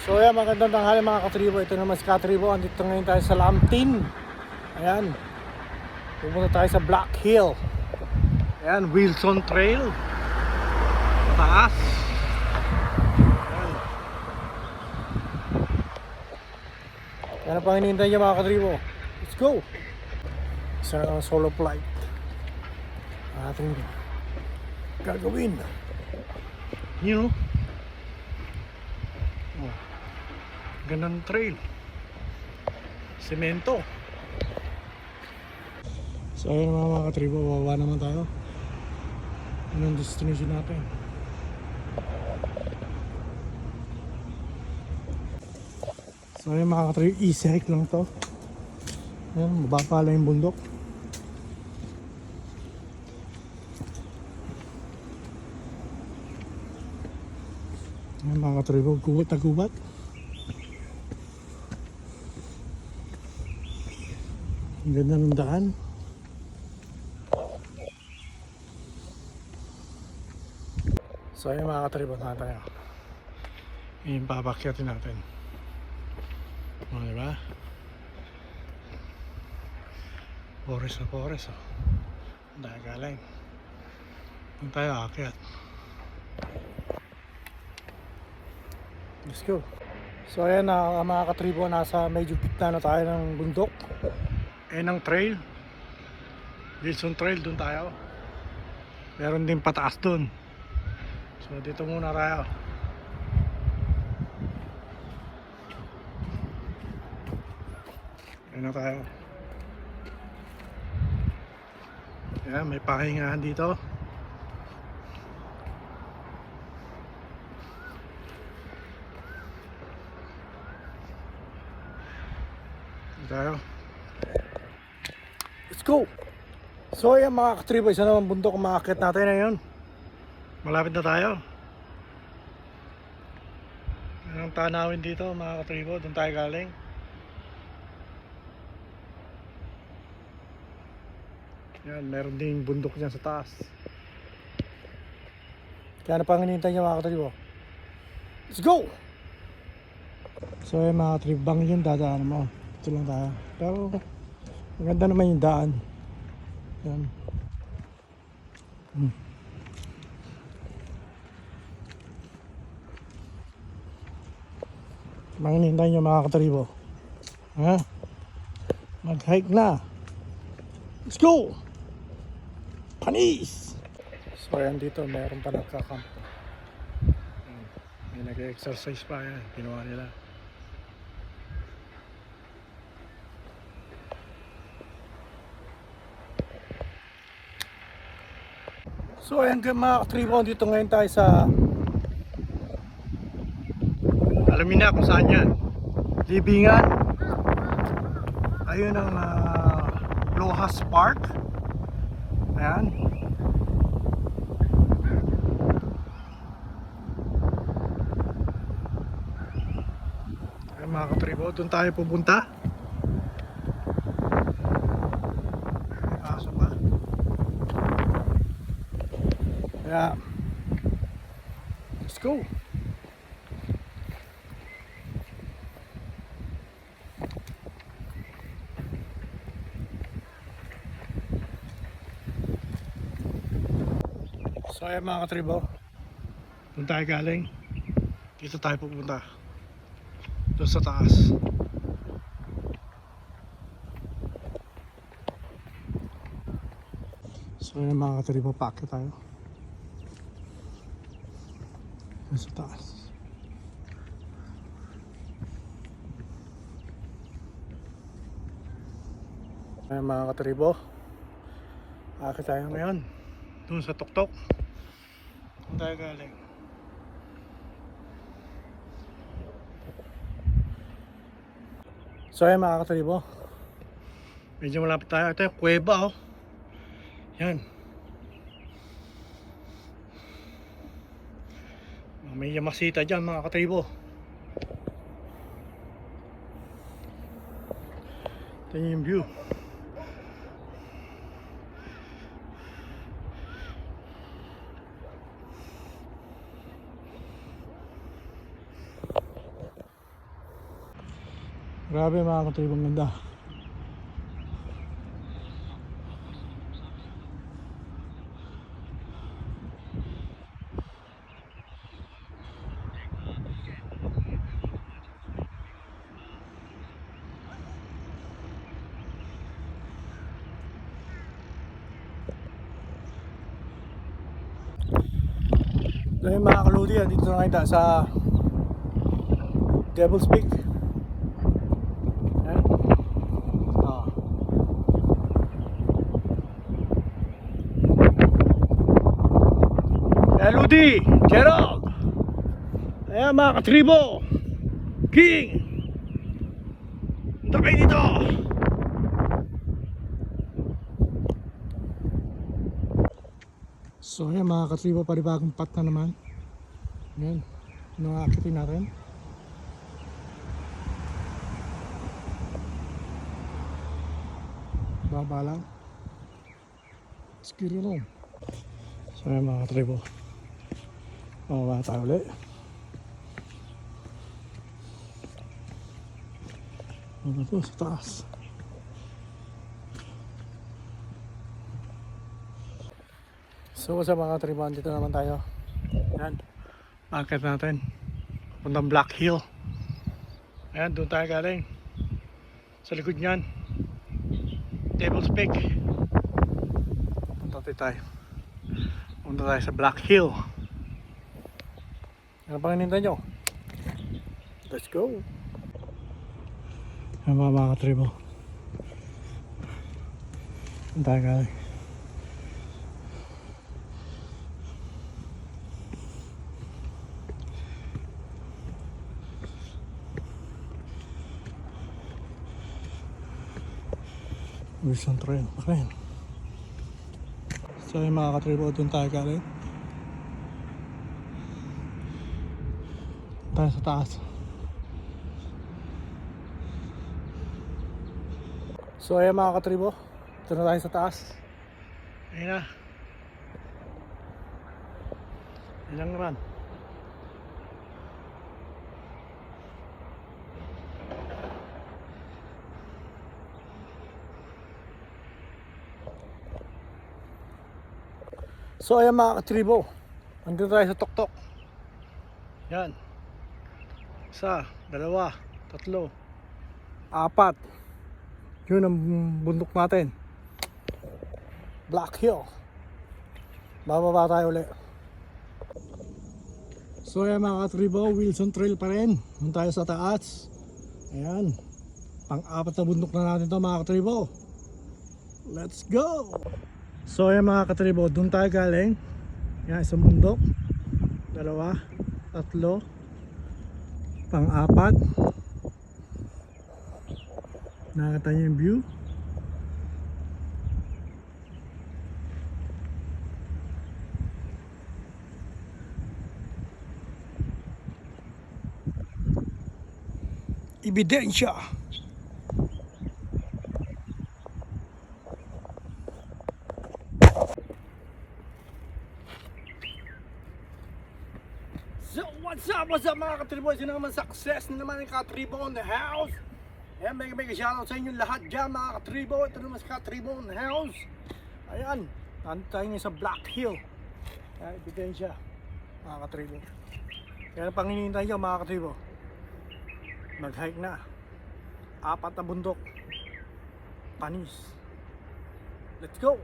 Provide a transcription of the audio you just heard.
So ayan, magandang tanghali mga katribo. Ito naman si Katribo. Andito ngayon tayo sa Lamtin. Ayan, pupunta tayo sa Black Hill. Ayan, Wilson Trail. Taas. Ayan. Yan ang pang hinihintay niyo mga katribo. Let's go. Isa na solo flight ating gagawin. You know, gandang trail, semento. So ayun mga katribo, bababa naman tayo. Anong destination natin? So ayun mga katribo, easy hike lang to. Ayun, mababa lang yung bundok. Ayun mga katribo, gubat na gubat. Ang ganda ng daan. So ayun mga katribo, na tayo. Yung papakyatin natin. O diba? Forest na forest, oh. Dahil galing. Doon tayo aakyat. Let's go. So ayan na mga katribo, nasa medyo gitna na tayo ng bundok. Ayan ang trail, Wilson Trail, doon tayo. Meron din pataas doon. So dito muna tayo. Ayan na tayo. Ayan, may pahingahan dito. Dito tayo. Let's go! So ayan mga katribo, isa naman bundok ang makakit natin ngayon. Malapit na tayo. Anong tanawin dito mga katribo, doon tayo galing. Yan, meron ding bundok dyan sa taas. Kaya na pang hinihintay niya mga katribo. Let's go! So ayan mga katribo, bangin yung dadaan mo. Ito lang tayo. Pero maganda naman yung daan. Yan. Manginintay nyo mga katribo. Ha? Mag-hike na. Let's go! Panis! So ayan dito, mayroon pa nagkakamp. May nag-exercise pa yan. Ginawa nila. So ayan mga katribo, dito ngayon tayo sa, alamin na kung saan yan, Libingan. Ayun ang Lohas Park. Ayan. Ayan mga katribo, doon tayo pupunta. May aso pa. Kaya let's go. So ayan mga katribo, doon tayo galing. Dito tayo pupunta, doon sa taas. So ayan mga katribo, paakyat tayo doon sa taas. Ayan mga katribo, paakyat tayo ngayon doon sa tuktok. Doon tayo galing. So ayan mga katribo, medyo malapit tayo. Ito yung kuweba, oh. Yan. May yamasita dyan mga katribo. Ito yung view. Grabe mga katribo, ang ganda. So yung mga kaludi, dito na kita sa Devil's Peak. Ayan. Ludi, Gerald. Ayan mga katribo, King. Punta kayo dito. So ayan mga katribo, panibagong pat na naman. Ayan, nakakakitin natin. Baba lang. Skiri lang. So ayan mga katribo, bababa tayo ulit. Ano to sa taas? So sa mga katribo, dito naman tayo. Ayan, akit natin puntang Black Hill. Ayan, doon tayo galing. Sa likod nyan, Devil's Peak. Punta tayo sa Black Hill. Ano pang hinintay nyo? Let's go. Ayan mga katribo, doon tayo galing. Wilson Trail pa rin. So yung mga katribo, doon tayo galing. Tayo sa taas. So ayan mga katribo, dito na tayo sa taas. Ayan na. Ilang naman. So ayan mga katribo, andito tayo sa tuktok. Yan. 1, 2, 3, 4. Yun ang bundok natin, Black Hill. Bababa tayo ulit. So ayan mga katribo, Wilson Trail pa rin. Doon tayo sa taas. Ayan, pang-4 na bundok na natin to mga katribo. Let's go! So ayan mga katribo, doon tayo galing. Yan, isang bundok, 2, 3, pang-4. Nakita niyo yung view. Ebidensya. So what's up mga katribo? Sino naman success na naman yung katribo on the house. Ayan, mega shoutout sa inyo lahat dyan mga katribo. Ito naman sa katribo on the house. Ayan, nandito tayo ngayon sa Black Hill. Ayan, ebidensya mga katribo. Kaya pang hinihintay nyo mga katribo, mag-hike na. 4 na bundok, panis. Let's go!